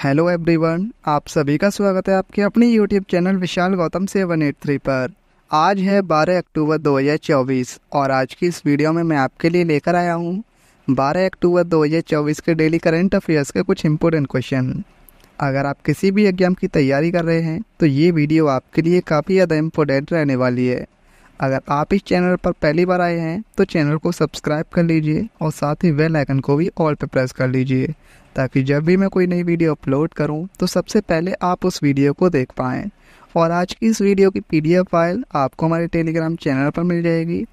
Hello everyone, आप सभी का स्वागत है आपके अपने यूट्यूब चैनल विशाल गौतम 783 पर। आज है 12 अक्टूबर 2024 और आज की इस वीडियो में मैं आपके लिए लेकर आया हूँ 12 अक्टूबर 2024 के डेली करंट अफेयर्स के कुछ इंपॉर्टेंट क्वेश्चन। अगर आप किसी भी एग्जाम की तैयारी कर रहे हैं तो ये वीडियो आपके लिए काफ़ी ज़्यादा इम्पोर्टेंट रहने वाली है। अगर आप इस चैनल पर पहली बार आए हैं तो चैनल को सब्सक्राइब कर लीजिए और साथ ही बेल आइकन को भी ऑल पे प्रेस कर लीजिए, ताकि जब भी मैं कोई नई वीडियो अपलोड करूं तो सबसे पहले आप उस वीडियो को देख पाएँ। और आज की इस वीडियो की PDF फाइल आपको हमारे टेलीग्राम चैनल पर मिल जाएगी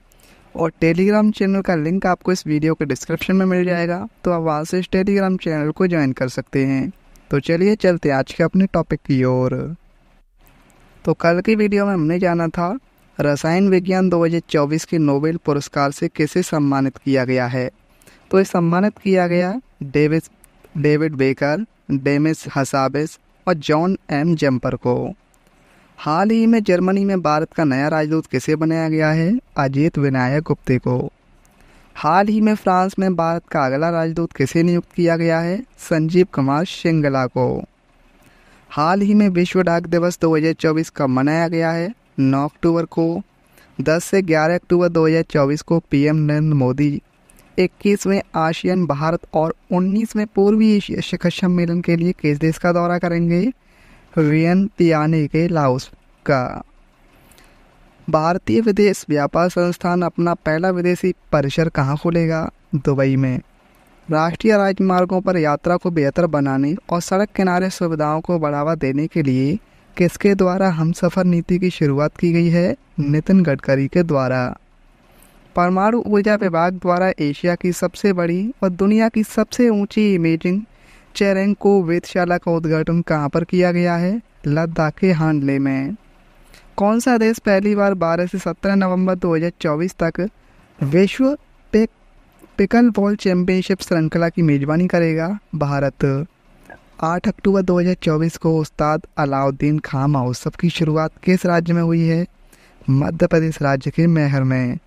और टेलीग्राम चैनल का लिंक आपको इस वीडियो के डिस्क्रिप्शन में मिल जाएगा, तो आप वहाँ से इस टेलीग्राम चैनल को ज्वाइन कर सकते हैं। तो चलिए चलते आज के अपने टॉपिक की ओर। तो कल की वीडियो में हमने जाना था रसायन विज्ञान 2024 के नोबेल पुरस्कार से किसे सम्मानित किया गया है। तो ये सम्मानित किया गया डेविड बेकर, डेमिस हसाबिस और जॉन एम जम्पर को। हाल ही में जर्मनी में भारत का नया राजदूत किसे बनाया गया है? अजीत विनायक गुप्ते को। हाल ही में फ्रांस में भारत का अगला राजदूत किसे नियुक्त किया गया है? संजीव कुमार श्रृंगला को। हाल ही में विश्व डाक दिवस 2024 कब मनाया गया है? 9 अक्टूबर को। 10 से 11 अक्टूबर 2024 को PM नरेंद्र मोदी 21वें आसियान भारत और 19वें पूर्वी एशिया शिखर सम्मेलन के लिए किस देश का दौरा करेंगे? वियंतियाने के लाओस का। भारतीय विदेश व्यापार संस्थान अपना पहला विदेशी परिसर कहाँ खोलेगा? दुबई में। राष्ट्रीय राजमार्गों पर यात्रा को बेहतर बनाने और सड़क किनारे सुविधाओं को बढ़ावा देने के लिए किसके द्वारा हमसफर नीति की शुरुआत की गई है? नितिन गडकरी के द्वारा। परमाणु ऊर्जा विभाग द्वारा एशिया की सबसे बड़ी और दुनिया की सबसे ऊंची इमेजिंग चेरेंको वेधशाला का उद्घाटन कहां पर किया गया है? लद्दाख के हांडले में। कौन सा देश पहली बार 12 से 17 नवंबर 2024 तक विश्व पिकल बॉल चैंपियनशिप श्रृंखला की मेजबानी करेगा? भारत। 8 अक्टूबर 2024 को उस्ताद अलाउद्दीन खां महोत्सव की शुरुआत किस राज्य में हुई है? मध्य प्रदेश राज्य के मैहर में।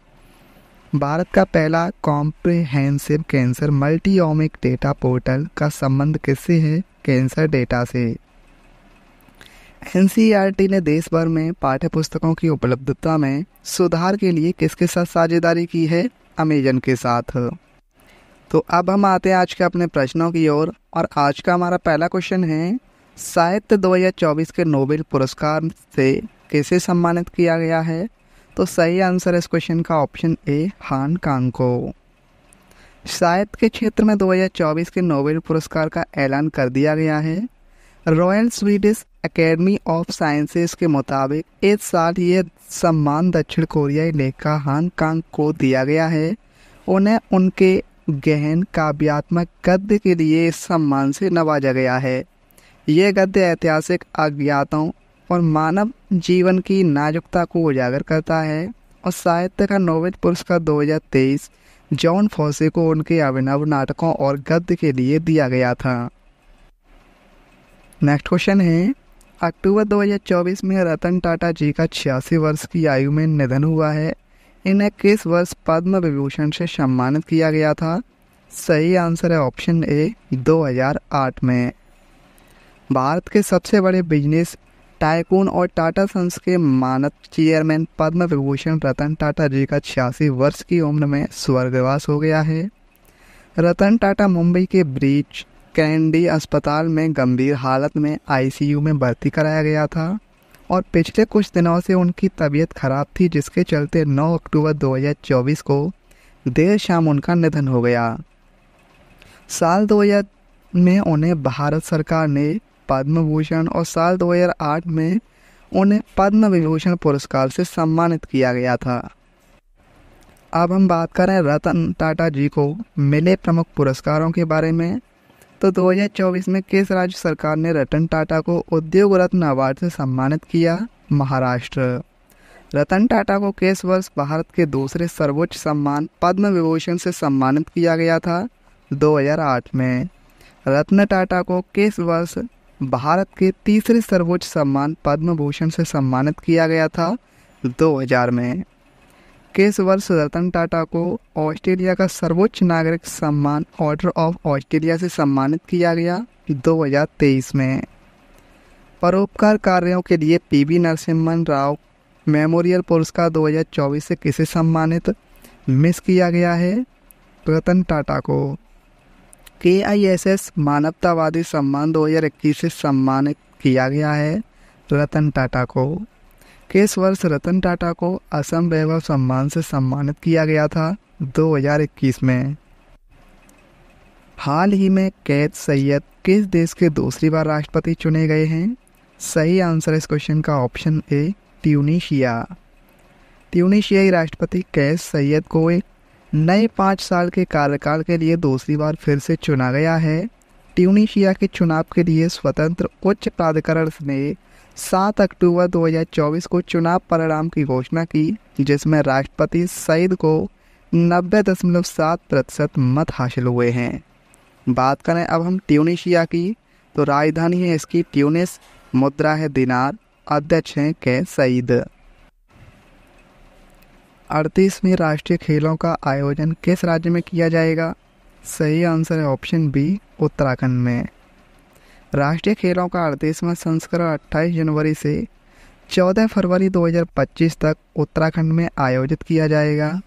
भारत का पहला कॉम्प्रिहेंसिव कैंसर मल्टीओमिक डेटा पोर्टल का संबंध किससे है? कैंसर डेटा से। NCERT ने देश भर में पाठ्यपुस्तकों की उपलब्धता में सुधार के लिए किसके साथ साझेदारी की है? अमेजन के साथ। तो अब हम आते हैं आज के अपने प्रश्नों की ओर और आज का हमारा पहला क्वेश्चन है, साहित्य 2024 के नोबेल पुरस्कार से किसे सम्मानित किया गया है? तो सही आंसर है इस क्वेश्चन का ऑप्शन ए, हान कांग को। साहित्य के क्षेत्र में 2024 के नोबेल पुरस्कार का ऐलान कर दिया गया है। Royal Swedish academy of sciences के मुताबिक इस साल ये सम्मान दक्षिण कोरियाई लेखिका हान कांग को दिया गया है। उन्हें उनके गहन काव्यात्मक गद्य के लिए इस सम्मान से नवाजा गया है। ये गद्य ऐतिहासिक अज्ञातों और मानव जीवन की नाजुकता को उजागर करता है और साहित्य का नोबेल पुरस्कार 2023 जॉन फॉसे को उनके अभिनव नाटकों और गद्य के लिए दिया गया था। नेक्स्ट क्वेश्चन है, अक्टूबर 2024 में रतन टाटा जी का 86 वर्ष की आयु में निधन हुआ है। इन्हें किस वर्ष पद्म विभूषण से सम्मानित किया गया था? सही आंसर है ऑप्शन ए, 2008 में। भारत के सबसे बड़े बिजनेस टाइकून और टाटा सन्स के मानद चेयरमैन पद्म विभूषण रतन टाटा जी का 86 वर्ष की उम्र में स्वर्गवास हो गया है। रतन टाटा मुंबई के ब्रीच कैंडी अस्पताल में गंभीर हालत में ICU में भर्ती कराया गया था और पिछले कुछ दिनों से उनकी तबीयत खराब थी, जिसके चलते 9 अक्टूबर 2024 को देर शाम उनका निधन हो गया। साल 2000 में उन्हें भारत सरकार ने पद्म भूषण और साल 2008 में उन्हें पद्म विभूषण पुरस्कार से सम्मानित किया गया था। अब हम बात करें रतन टाटा जी को मिले प्रमुख पुरस्कारों के बारे में। तो 2024 में किस राज्य सरकार ने रतन टाटा को उद्योग रत्न अवार्ड से सम्मानित किया? महाराष्ट्र। रतन टाटा को किस वर्ष भारत के दूसरे सर्वोच्च सम्मान पद्म विभूषण से सम्मानित किया गया था? 2008 में। रतन टाटा को किस वर्ष भारत के तीसरे सर्वोच्च सम्मान पद्म भूषण से सम्मानित किया गया था? 2000 में। किस वर्ष रतन टाटा को ऑस्ट्रेलिया का सर्वोच्च नागरिक सम्मान ऑर्डर ऑफ ऑस्ट्रेलिया से सम्मानित किया गया? 2023 में। परोपकार कार्यों के लिए पीवी नरसिम्हन राव मेमोरियल पुरस्कार 2024 से किसे सम्मानित मिस किया गया है? रतन टाटा को। KISS मानवतावादी सम्मान 2021 से सम्मानित किया गया है रतन टाटा को। किस वर्ष रतन टाटा को असम वैभव सम्मान से सम्मानित किया गया था? 2021 में। हाल ही में कैद सैयद किस देश के दूसरी बार राष्ट्रपति चुने गए हैं? सही आंसर इस क्वेश्चन का ऑप्शन ए, ट्यूनीशिया। ट्यूनीशियाई राष्ट्रपति कैद सैयद को एक नए 5 साल के कार्यकाल के लिए दूसरी बार फिर से चुना गया है। ट्यूनीशिया के चुनाव के लिए स्वतंत्र उच्च प्राधिकरण ने 7 अक्टूबर 2024 को चुनाव परिणाम की घोषणा की, जिसमें राष्ट्रपति सईद को 90.7% मत हासिल हुए हैं। बात करें अब हम ट्यूनीशिया की, तो राजधानी है इसकी ट्यूनिस, मुद्रा है दिनार, अध्यक्ष हैं कैद सईद। 38वें राष्ट्रीय खेलों का आयोजन किस राज्य में किया जाएगा? सही आंसर है ऑप्शन बी, उत्तराखंड में। राष्ट्रीय खेलों का 38वां संस्करण 28 जनवरी से 14 फरवरी 2025 तक उत्तराखंड में आयोजित किया जाएगा।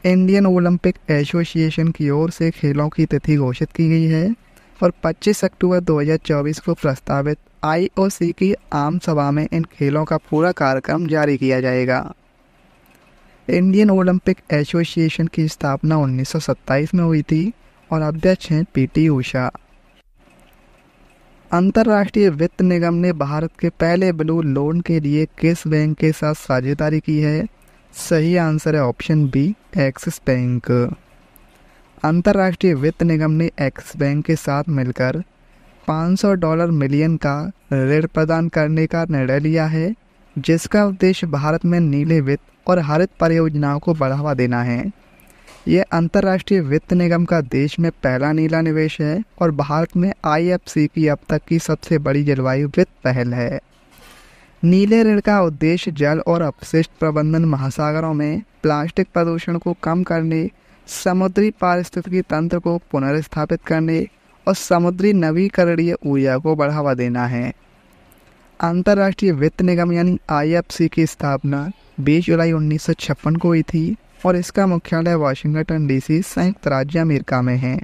इंडियन ओलंपिक एसोसिएशन की ओर से खेलों की तिथि घोषित की गई है और 25 अक्टूबर 2024 को प्रस्तावित IOC की आम सभा में इन खेलों का पूरा कार्यक्रम जारी किया जाएगा। इंडियन ओलंपिक एसोसिएशन की स्थापना 1927 में हुई थी और अध्यक्ष हैं PT उषा। अंतर्राष्ट्रीय वित्त निगम ने भारत के पहले ब्लू लोन के लिए किस बैंक के साथ साझेदारी की है? सही आंसर है ऑप्शन बी, एक्सिस बैंक। अंतर्राष्ट्रीय वित्त निगम ने एक्सिस बैंक के साथ मिलकर $500 मिलियन का ऋण प्रदान करने का निर्णय लिया है, जिसका उद्देश्य भारत में नीले वित्त और हरित परियोजनाओं को बढ़ावा देना है। यह अंतर्राष्ट्रीय वित्त निगम का देश में पहला नीला निवेश है और भारत में IFC की अब तक की सबसे बड़ी जलवायु वित्त पहल है। नीले ऋण का उद्देश्य जल और अपशिष्ट प्रबंधन, महासागरों में प्लास्टिक प्रदूषण को कम करने, समुद्री पारिस्थितिकी तंत्र को पुनर्स्थापित करने और समुद्री नवीकरणीय ऊर्जा को बढ़ावा देना है। अंतर्राष्ट्रीय वित्त निगम यानी IFC की स्थापना 20 जुलाई 1956 को हुई थी और इसका मुख्यालय वाशिंगटन DC, संयुक्त राज्य अमेरिका में है।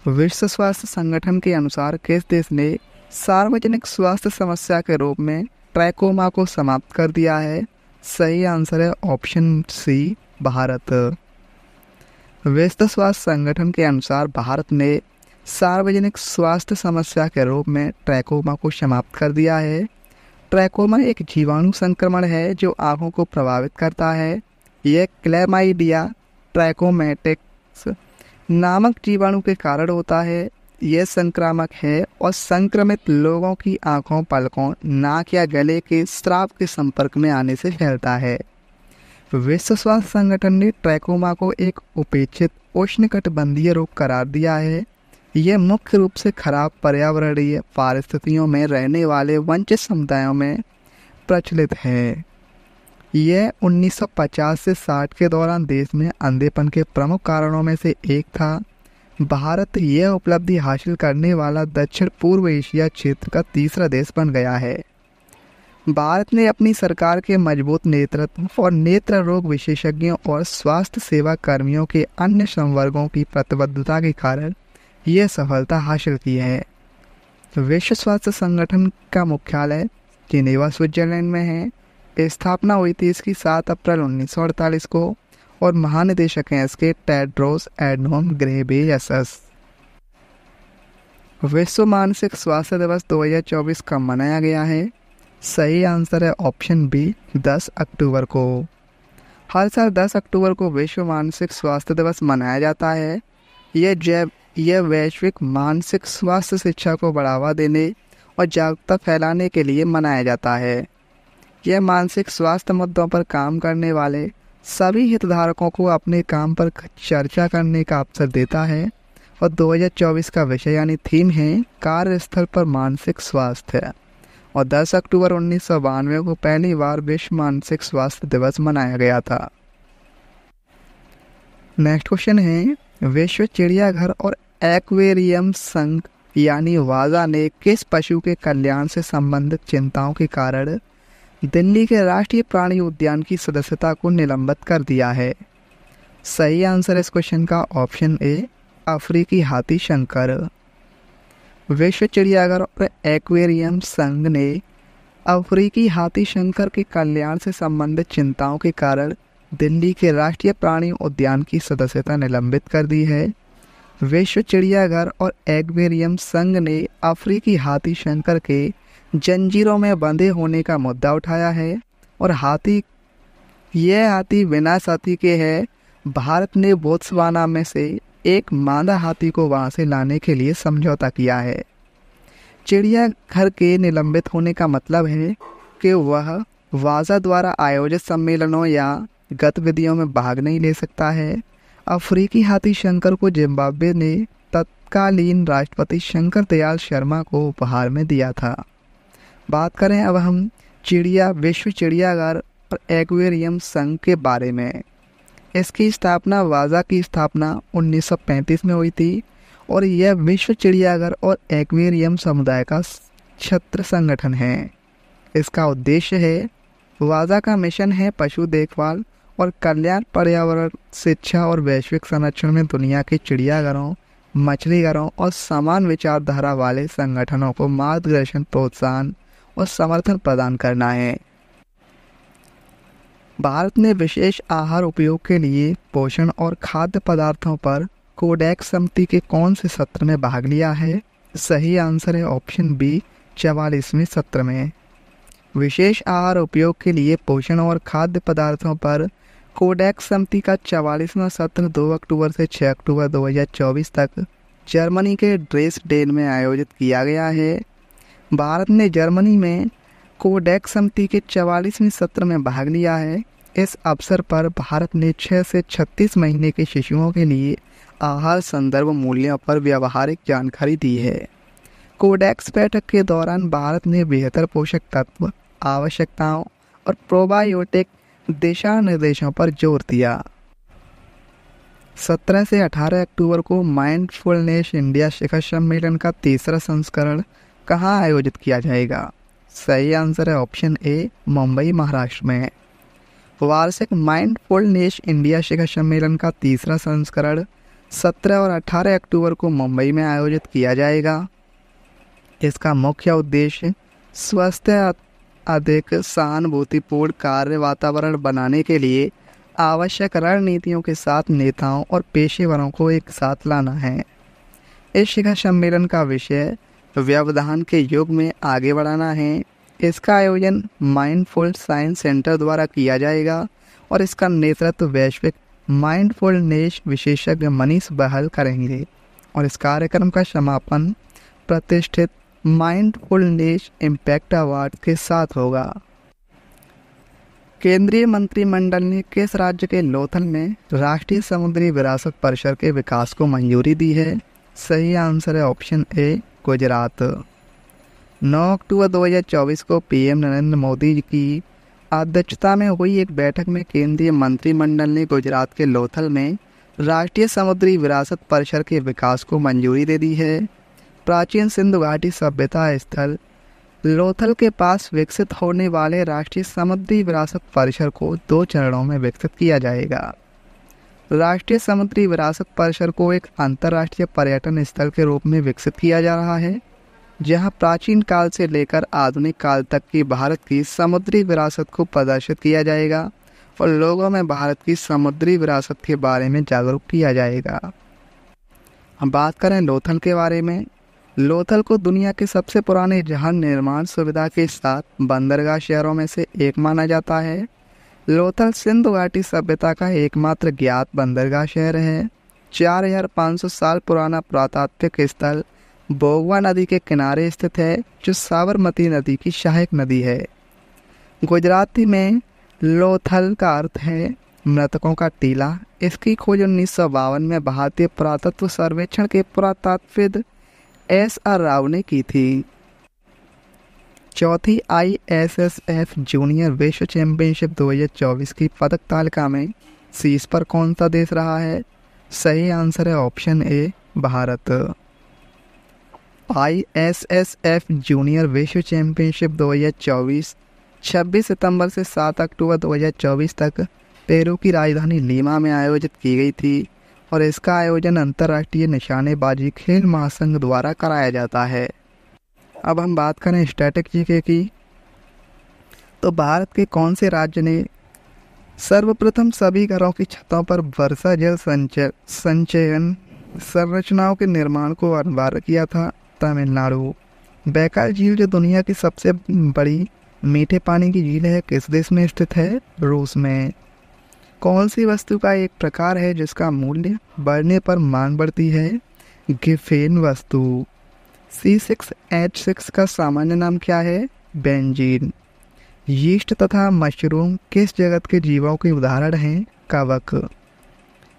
विश्व स्वास्थ्य संगठन के अनुसार किस देश ने सार्वजनिक स्वास्थ्य समस्या के रूप में ट्रैकोमा को समाप्त कर दिया है? सही आंसर है ऑप्शन सी, भारत। विश्व स्वास्थ्य संगठन के अनुसार भारत ने सार्वजनिक स्वास्थ्य समस्या के रूप में ट्रैकोमा को समाप्त कर दिया है। ट्रैकोमा एक जीवाणु संक्रमण है जो आँखों को प्रभावित करता है। यह क्लैमाइडिया ट्रैकोमैटिक्स नामक जीवाणु के कारण होता है। यह संक्रामक है और संक्रमित लोगों की आँखों, पलकों, नाक या गले के स्राव के संपर्क में आने से फैलता है। विश्व स्वास्थ्य संगठन ने ट्रैकोमा को एक उपेक्षित उष्णकटिबंधीय रोग करार दिया है। यह मुख्य रूप से खराब पर्यावरणीय परिस्थितियों में रहने वाले वंचित समुदायों में प्रचलित है। यह 1950 से 60 के दौरान देश में अंधेपन के प्रमुख कारणों में से एक था। भारत यह उपलब्धि हासिल करने वाला दक्षिण पूर्व एशिया क्षेत्र का तीसरा देश बन गया है। भारत ने अपनी सरकार के मजबूत नेतृत्व और नेत्र रोग विशेषज्ञों और स्वास्थ्य सेवा कर्मियों के अन्य संवर्गों की प्रतिबद्धता के कारण यह सफलता हासिल की है। विश्व स्वास्थ्य संगठन का मुख्यालय जिनेवा, स्विट्जरलैंड में है। स्थापना हुई थी इसकी 7 अप्रैल 1948 को और महानिदेशक हैं इसके टेड्रोस एडनोम घेब्रेयेसस। विश्व मानसिक स्वास्थ्य दिवस 2024 कब मनाया गया है? सही आंसर है ऑप्शन बी, 10 अक्टूबर को। हर साल 10 अक्टूबर को विश्व मानसिक स्वास्थ्य दिवस मनाया जाता है। यह वैश्विक मानसिक स्वास्थ्य शिक्षा को बढ़ावा देने और जागरूकता फैलाने के लिए मनाया जाता है। यह मानसिक स्वास्थ्य मुद्दों पर काम करने वाले सभी हितधारकों को अपने काम पर चर्चा करने का अवसर देता है और 2024 का विषय यानी थीम है कार्यस्थल पर मानसिक स्वास्थ्य और 10 अक्टूबर 1992 को पहली बार विश्व मानसिक स्वास्थ्य दिवस मनाया गया था। नेक्स्ट क्वेश्चन है, विश्व चिड़ियाघर और एक्वेरियम संघ यानी वाजा ने किस पशु के कल्याण से संबंधित चिंताओं के कारण दिल्ली के राष्ट्रीय प्राणी उद्यान की सदस्यता को निलंबित कर दिया है? सही आंसर इस क्वेश्चन का ऑप्शन ए, अफ्रीकी हाथी शंकर। विश्व चिड़ियाघर और एक्वेरियम संघ ने अफ्रीकी हाथी शंकर के कल्याण से संबंधित चिंताओं के कारण दिल्ली के राष्ट्रीय प्राणी उद्यान की सदस्यता निलंबित कर दी है। विश्व चिड़ियाघर और एक्वेरियम संघ ने अफ्रीकी हाथी शंकर के जंजीरों में बंधे होने का मुद्दा उठाया है और यह हाथी बिना साथी के है। भारत ने बोत्सवाना में से एक मादा हाथी को वहां से लाने के लिए समझौता किया है। चिड़ियाघर के निलंबित होने का मतलब है कि वह वाजा द्वारा आयोजित सम्मेलनों या गतिविधियों में भाग नहीं ले सकता है। अफ्रीकी हाथी शंकर को जिम्बाब्वे ने तत्कालीन राष्ट्रपति शंकर दयाल शर्मा को उपहार में दिया था। बात करें अब हम विश्व चिड़ियाघर और एक्वेरियम संघ के बारे में। इसकी स्थापना वाजा की स्थापना 1935 में हुई थी और यह विश्व चिड़ियाघर और एक्वेरियम समुदाय का छत्र संगठन है। इसका उद्देश्य है, वाजा का मिशन है पशु देखभाल और कल्याण, पर्यावरण, शिक्षा और वैश्विक संरक्षण में दुनिया के चिड़ियाघरों, मछलीघरों और समान विचारधारा वाले संगठनों को मार्गदर्शन, प्रोत्साहन और समर्थन प्रदान करना है। भारत ने विशेष आहार उपयोग के लिए पोषण और खाद्य पदार्थों पर कोडेक्स समिति के कौन से सत्र में भाग लिया है? सही आंसर है ऑप्शन बी, 44वें सत्र में। विशेष आहार उपयोग के लिए पोषण और खाद्य पदार्थों पर कोडेक्स समिति का 44वां सत्र 2 अक्टूबर से 6 अक्टूबर 2024 तक जर्मनी के ड्रेसडेन में आयोजित किया गया है। भारत ने जर्मनी में कोडेक्स समिति के 44वें सत्र में भाग लिया है। इस अवसर पर भारत ने 6 से 36 महीने के शिशुओं के लिए आहार संदर्भ मूल्यों पर व्यावहारिक जानकारी दी है। कोडेक्स बैठक के दौरान भारत ने बेहतर पोषक तत्व आवश्यकताओं और प्रोबायोटिक दिशा निर्देशों पर जोर दिया। 17 से 18 अक्टूबर को माइंडफुलनेस इंडिया शिखर सम्मेलन का तीसरा संस्करण कहाँ आयोजित किया जाएगा? सही आंसर है ऑप्शन ए, मुंबई, महाराष्ट्र में। वार्षिक माइंडफुलनेस इंडिया शिखर सम्मेलन का तीसरा संस्करण 17 और 18 अक्टूबर को मुंबई में आयोजित किया जाएगा। इसका मुख्य उद्देश्य स्वस्थ, अधिक सहानुभूतिपूर्ण कार्य वातावरण बनाने के लिए आवश्यक रणनीतियों के साथ नेताओं और पेशेवरों को एक साथ लाना है। इस शिखर सम्मेलन का विषय व्यवधान के युग में आगे बढ़ाना है। इसका आयोजन माइंडफुल साइंस सेंटर द्वारा किया जाएगा और इसका नेतृत्व वैश्विक माइंडफुलनेस विशेषज्ञ मनीष बहल करेंगे और इस कार्यक्रम का समापन प्रतिष्ठित माइंडफुलनेस इम्पैक्ट अवार्ड के साथ होगा। केंद्रीय मंत्रिमंडल ने किस राज्य के लोथल में राष्ट्रीय समुद्री विरासत परिसर के विकास को मंजूरी दी है? सही आंसर है ऑप्शन ए, गुजरात। 9 अक्टूबर 2024 को पीएम नरेंद्र मोदी की अध्यक्षता में हुई एक बैठक में केंद्रीय मंत्रिमंडल ने गुजरात के लोथल में राष्ट्रीय समुद्री विरासत परिसर के विकास को मंजूरी दे दी है। प्राचीन सिंधु घाटी सभ्यता स्थल लोथल के पास विकसित होने वाले राष्ट्रीय समुद्री विरासत परिसर को 2 चरणों में विकसित किया जाएगा। राष्ट्रीय समुद्री विरासत परिसर को एक अंतर्राष्ट्रीय पर्यटन स्थल के रूप में विकसित किया जा रहा है, जहां प्राचीन काल से लेकर आधुनिक काल तक की भारत की समुद्री विरासत को प्रदर्शित किया जाएगा और लोगों में भारत की समुद्री विरासत के बारे में जागरूक किया जाएगा। हम बात करें लोथल के बारे में। लोथल को दुनिया के सबसे पुराने जहाज निर्माण सुविधा के साथ बंदरगाह शहरों में से एक माना जाता है। लोथल सिंधु घाटी सभ्यता का एकमात्र ज्ञात बंदरगाह शहर है। 4500 साल पुराना पुरातात्विक स्थल बोगवा नदी के किनारे स्थित है, जो साबरमती नदी की सहायक नदी है। गुजराती में लोथल का अर्थ है मृतकों का टीला। इसकी खोज 1952 में भारतीय पुरातत्व सर्वेक्षण के पुरातत्वविद S.R. राव ने की थी। चौथी ISSF जूनियर विश्व चैंपियनशिप 2024 की पदक तालिका में शीर्ष पर कौन सा देश रहा है? सही आंसर है option A, Bharat. ISSF junior विश्व चैंपियनशिप 2024 26 सितंबर से 7 अक्टूबर 2024 तक पेरू की राजधानी लीमा में आयोजित की गई थी और इसका आयोजन अंतर्राष्ट्रीय निशानेबाजी खेल महासंघ द्वारा कराया जाता है। अब हम बात करें स्टैटिक जीके की, तो भारत के कौन से राज्य ने सर्वप्रथम सभी घरों की छतों पर वर्षा जल संचयन संरचनाओं के निर्माण को अनिवार्य किया था? तमिलनाडु। बैकाल झील जो दुनिया की सबसे बड़ी मीठे पानी की झील है, किस देश में स्थित है? रूस में। कौन सी वस्तु का एक प्रकार है जिसका मूल्य बढ़ने पर मांग बढ़ती है? गिफेन वस्तु। C6H6 का सामान्य नाम क्या है? बेंजीन। यीस्ट तथा मशरूम किस जगत के जीवों के उदाहरण हैं? कवक।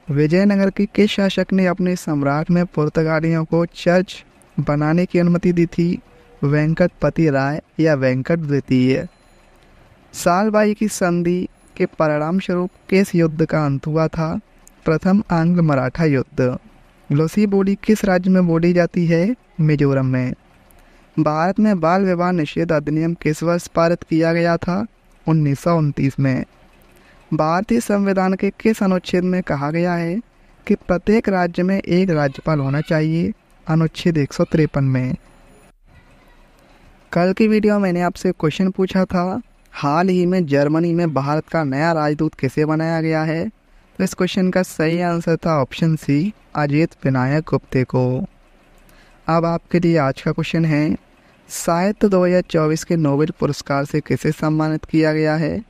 विजयनगर के किस शासक ने अपने सम्राट में पुर्तगालियों को चर्च बनाने की अनुमति दी थी? वेंकटपति राय या वेंकट द्वितीय। सालबाई की संधि के परिणाम स्वरूप किस युद्ध का अंत हुआ था? प्रथम आंग्ल मराठा युद्ध। लोसी बोली किस राज्य में बोली जाती है? मिजोरम में। भारत में बाल विवाह निषेध अधिनियम किस वर्ष पारित किया गया था? 1929 में। भारतीय संविधान के किस अनुच्छेद में कहा गया है कि प्रत्येक राज्य में एक राज्यपाल होना चाहिए? अनुच्छेद 153 में। कल की वीडियो मैंने आपसे क्वेश्चन पूछा था, हाल ही में जर्मनी में भारत का नया राजदूत किसे बनाया गया है? तो इस क्वेश्चन का सही आंसर था ऑप्शन सी, अजित विनायक गुप्ते को। अब आपके लिए आज का क्वेश्चन है, साहित्य 2024 के नोबेल पुरस्कार से किसे सम्मानित किया गया है?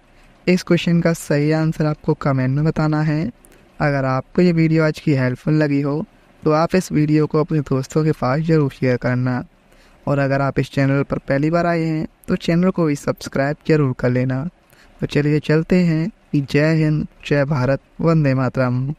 इस क्वेश्चन का सही आंसर आपको कमेंट में बताना है। अगर आपको ये वीडियो आज की हेल्पफुल लगी हो तो आप इस वीडियो को अपने दोस्तों के पास ज़रूर शेयर करना, और अगर आप इस चैनल पर पहली बार आए हैं तो चैनल को भी सब्सक्राइब जरूर कर लेना। तो चलिए चलते हैं। जय हिंद, जय भारत, वंदे मातरम।